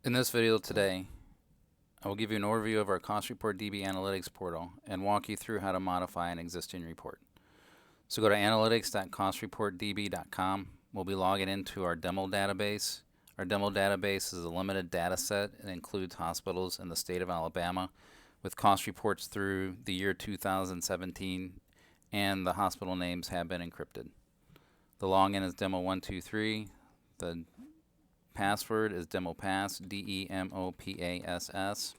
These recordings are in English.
In this video today, I will give you an overview of our CostReportDB Analytics portal and walk you through how to modify an existing report. So go to analytics.costreportdb.com. We'll be logging into our demo database. Our demo database is a limited data set. It includes hospitals in the state of Alabama with cost reports through the year 2017, and the hospital names have been encrypted. The login is demo123. The password is demopass, DEMOPASS.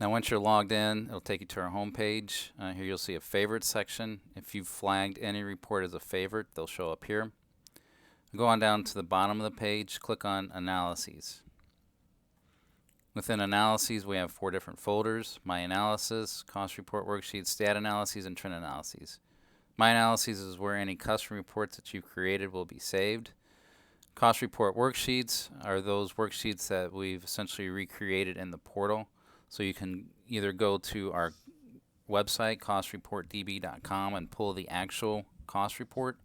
Now once you're logged in, it'll take you to our home page. Here you'll see a favorite section. If you've flagged any report as a favorite, they'll show up here. Go on down to the bottom of the page, click on Analyses. Within Analyses, we have 4 different folders: My Analysis, Cost Report Worksheets, Stat Analyses, and Trend Analyses. My Analyses is where any custom reports that you've created will be saved. Cost Report Worksheets are those worksheets that we've essentially recreated in the portal. So you can either go to our website, CostReportDB.com, and pull the actual cost report,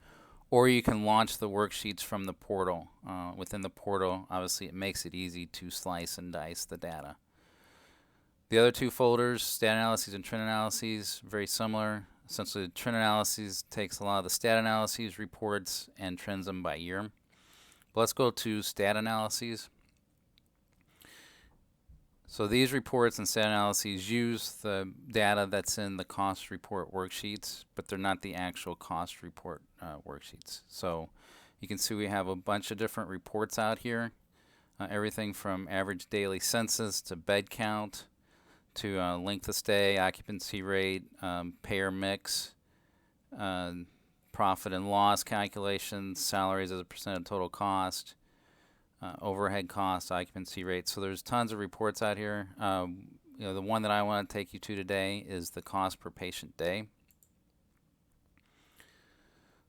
or you can launch the worksheets from the portal. Within the portal, obviously, it makes it easy to slice and dice the data. The other 2 folders, Stat Analyses and Trend Analyses, very similar. Essentially, the Trend Analyses takes a lot of the Stat Analyses reports and trends them by year. But let's go to Stat Analyses. So these reports and Stat Analyses use the data that's in the cost report worksheets, but they're not the actual cost report worksheets. So you can see we have a bunch of different reports out here, everything from average daily census to bed count to length of stay, occupancy rate, payer mix, profit and loss calculations, salaries as a percent of total cost, overhead cost, occupancy rate. So there's tons of reports out here. The one that I want to take you to today is the cost per patient day.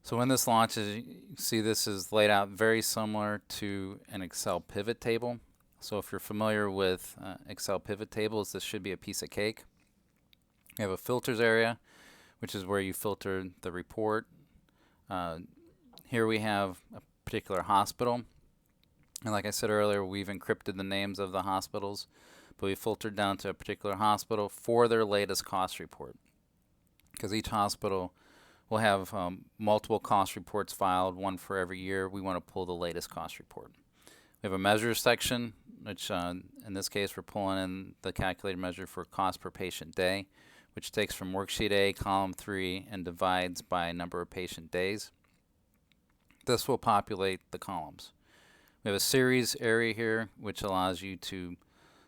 So when this launches, you see this is laid out very similar to an Excel pivot table. So if you're familiar with Excel pivot tables, this should be a piece of cake. You have a filters area, which is where you filter the report. Here we have a particular hospital. And like I said earlier, we've encrypted the names of the hospitals, but we filtered down to a particular hospital for their latest cost report. Because each hospital will have multiple cost reports filed, one for every year. We want to pull the latest cost report. We have a measures section, which in this case we're pulling in the calculated measure for cost per patient day, which takes from worksheet A, column 3, and divides by number of patient days. This will populate the columns. We have a series area here, which allows you to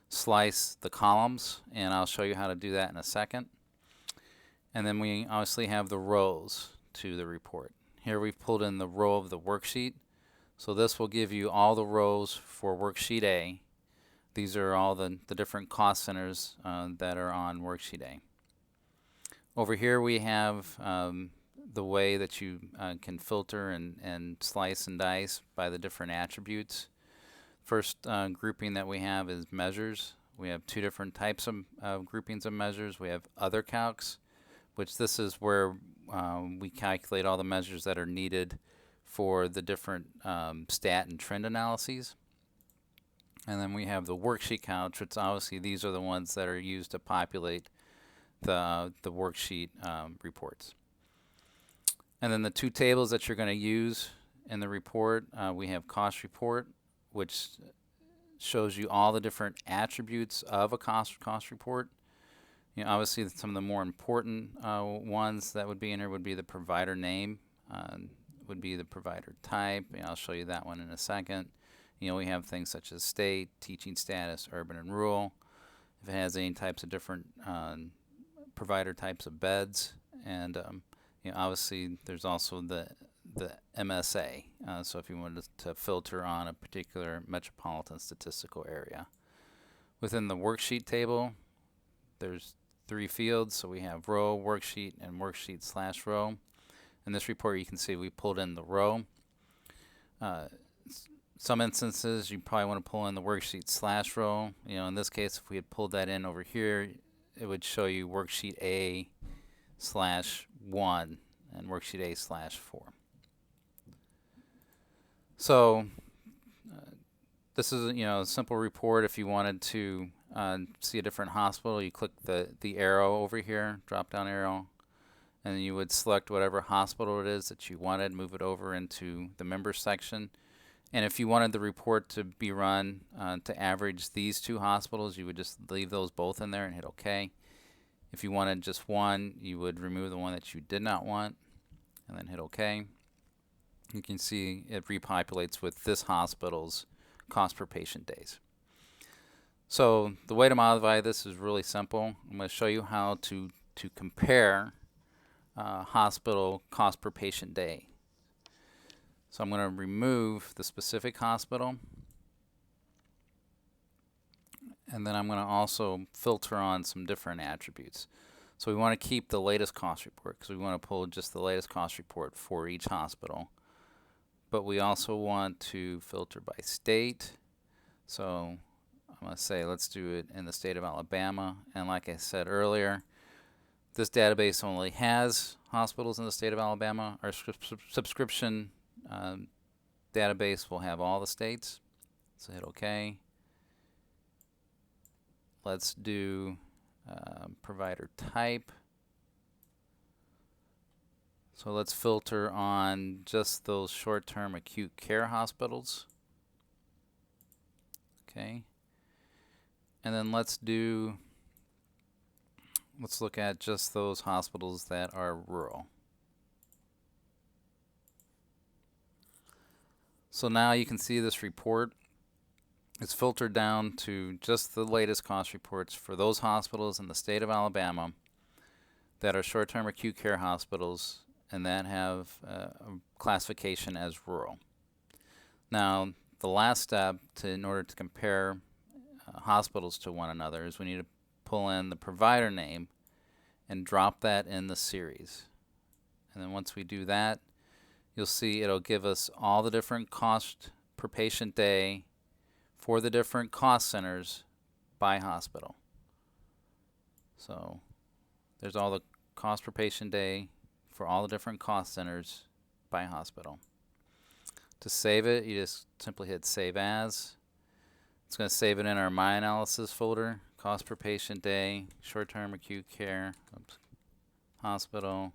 slice the columns, and I'll show you how to do that in a second. And then we obviously have the rows to the report. Here we've pulled in the row of the worksheet. So this will give you all the rows for worksheet A. These are all the different cost centers that are on worksheet A. Over here we have the way that you can filter and slice and dice by the different attributes. First grouping that we have is measures. We have 2 different types of groupings of measures. We have other calcs, which this is where we calculate all the measures that are needed for the different stat and trend analyses. And then we have the worksheet counts, which obviously these are the ones that are used to populate the worksheet reports. And then the 2 tables that you're going to use in the report, we have cost report, which shows you all the different attributes of a cost report. Obviously some of the more important ones that would be in here would be the provider name, would be the provider type. I'll show you that one in a second. We have things such as state, teaching status, urban and rural. If it has any types of different provider types of beds, and obviously there's also the MSA. So if you wanted to filter on a particular metropolitan statistical area. Within the worksheet table, there's 3 fields. So we have row, worksheet, and worksheet/row. In this report, you can see we pulled in the row. Some instances, you probably want to pull in the worksheet/row. In this case, if we had pulled that in over here, it would show you worksheet A/1 and worksheet A/4. So This is, a simple report. If you wanted to see a different hospital, you click the arrow over here, drop down arrow, and then you would select whatever hospital it is that you wanted, move it over into the members section. And if you wanted the report to be run to average these two hospitals, you would just leave those both in there and hit OK. If you wanted just one, you would remove the one that you did not want and then hit OK. You can see it repopulates with this hospital's cost per patient days. So the way to modify this is really simple. I'm going to show you how to compare hospital cost per patient day. So I'm going to remove the specific hospital, and then I'm going to also filter on some different attributes. So we want to keep the latest cost report because we want to pull just the latest cost report for each hospital. But we also want to filter by state. So I'm going to say let's do it in the state of Alabama. And like I said earlier, this database only has hospitals in the state of Alabama. Our subscription database will have all the states. So hit OK. Let's do provider type. So let's filter on just those short-term acute care hospitals. Okay. And then let's look at just those hospitals that are rural. So now you can see this report. It's filtered down to just the latest cost reports for those hospitals in the state of Alabama that are short-term acute care hospitals and that have a classification as rural. Now, the last step in order to compare hospitals to one another is we need to pull in the provider name and drop that in the series. And then once we do that, you'll see it'll give us all the different cost per patient day for the different cost centers by hospital. So there's all the cost per patient day for all the different cost centers by hospital. To save it, you just simply hit Save As. It's going to save it in our My Analysis folder, cost per patient day, short-term acute care, hospital,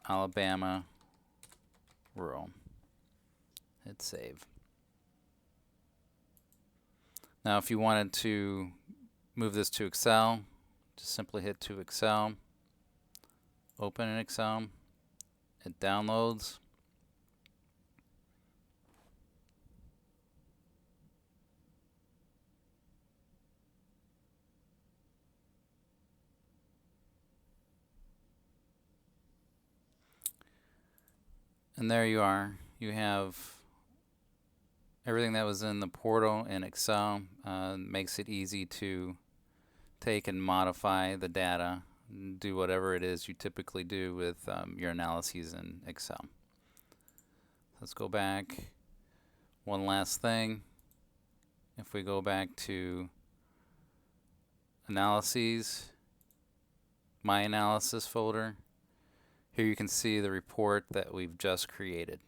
Alabama, rural. Hit Save. Now if you wanted to move this to Excel, just simply hit to Excel, open in Excel, it downloads. And there you are. You have everything that was in the portal in Excel. Makes it easy to take and modify the data, and do whatever it is you typically do with your analyses in Excel. Let's go back. One last thing. If we go back to Analyses, My Analysis folder, here you can see the report that we've just created.